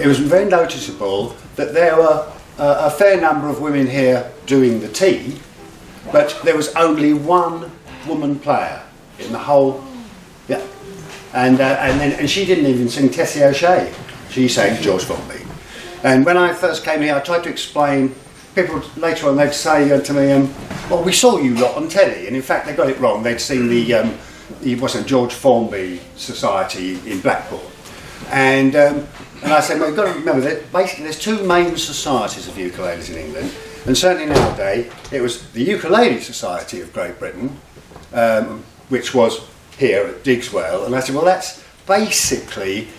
it was very noticeable that there were a fair number of women here doing the tea, but there was only one woman player in the whole. Yeah, and she didn't even sing Tessie O'Shea. She sang George Formby. And when I first came here, I tried to explain. People later on they'd say to me, "Well, we saw you lot on telly," and in fact they got it wrong. They'd seen the it wasn't George Formby Society in Blackpool, and I said, "Well, you've got to remember that basically there's two main societies of ukuleles in England, and certainly nowadays it was the Ukulele Society of Great Britain, which was here at Digswell," and I said, "Well, that's basically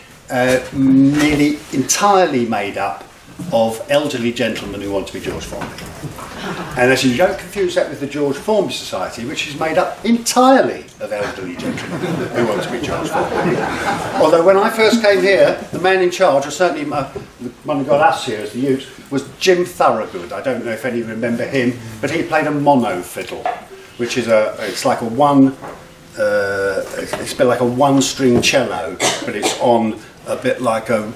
nearly entirely made up of elderly gentlemen who want to be George Formby." And I said, "You don't confuse that with the George Formby Society, which is made up entirely of elderly gentlemen who want to be George Formby." Although when I first came here, the man in charge, or certainly the one who got us here as the youths, was Jim Thorogood. I don't know if any remember him, but he played a mono fiddle, which is it's like a one, it's a bit like a one-string cello, but it's on a bit like a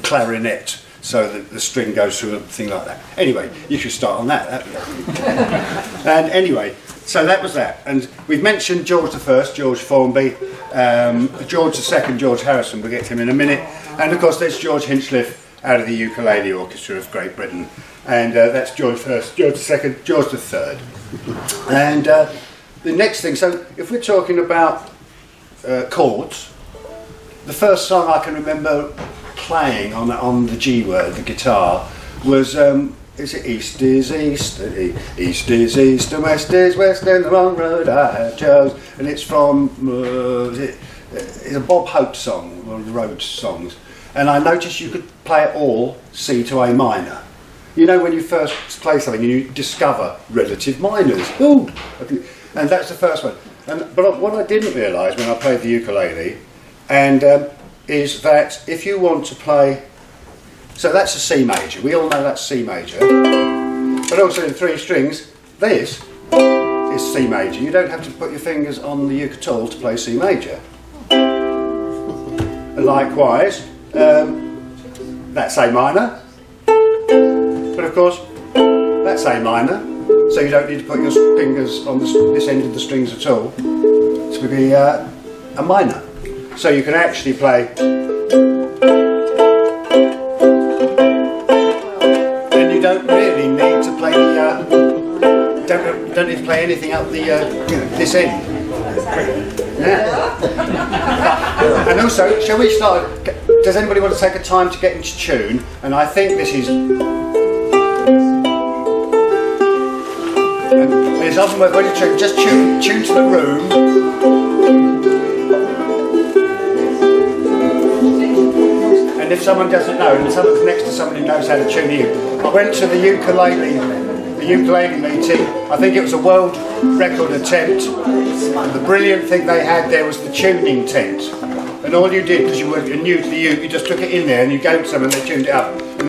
clarinet, so that the string goes through a thing like that. Anyway, you should start on that. And anyway, so that was that. And we've mentioned George I, George Formby, George II, George Harrison, we'll get to him in a minute. And of course there's George Hinchliffe out of the Ukulele Orchestra of Great Britain. And that's George I, George II, George III. And the next thing, so if we're talking about chords, the first song I can remember playing on the G word, the guitar, was is it East is East, East is East and West is West and the wrong road I have chose, and it's from it's a Bob Hope song, one of the Rhodes songs, and I noticed you could play it all C to A minor. You know when you first play something and you discover relative minors, ooh, and that's the first one. But what I didn't realise when I played the ukulele, and is that if you want to play, so that's a C major, we all know that's C major, but also in three strings, this is C major. You don't have to put your fingers on the uke at all to play C major. And likewise, that's A minor, but of course, that's A minor, so you don't need to put your fingers on this end of the strings at all. It's going to be a minor. So you can actually play, and you don't really need to play the, don't need to play anything up the, this end. Yeah. And also, shall we start? Does anybody want to take a time to get into tune? And I think this is. And there's often when you just tune to the room. And if someone doesn't know, and someone's next to someone who knows how to tune you, I went to the ukulele meeting. I think it was a world record attempt. And the brilliant thing they had there was the tuning tent. And all you did, because you were new to the uke, you just took it in there and you gave it to them and they tuned it up.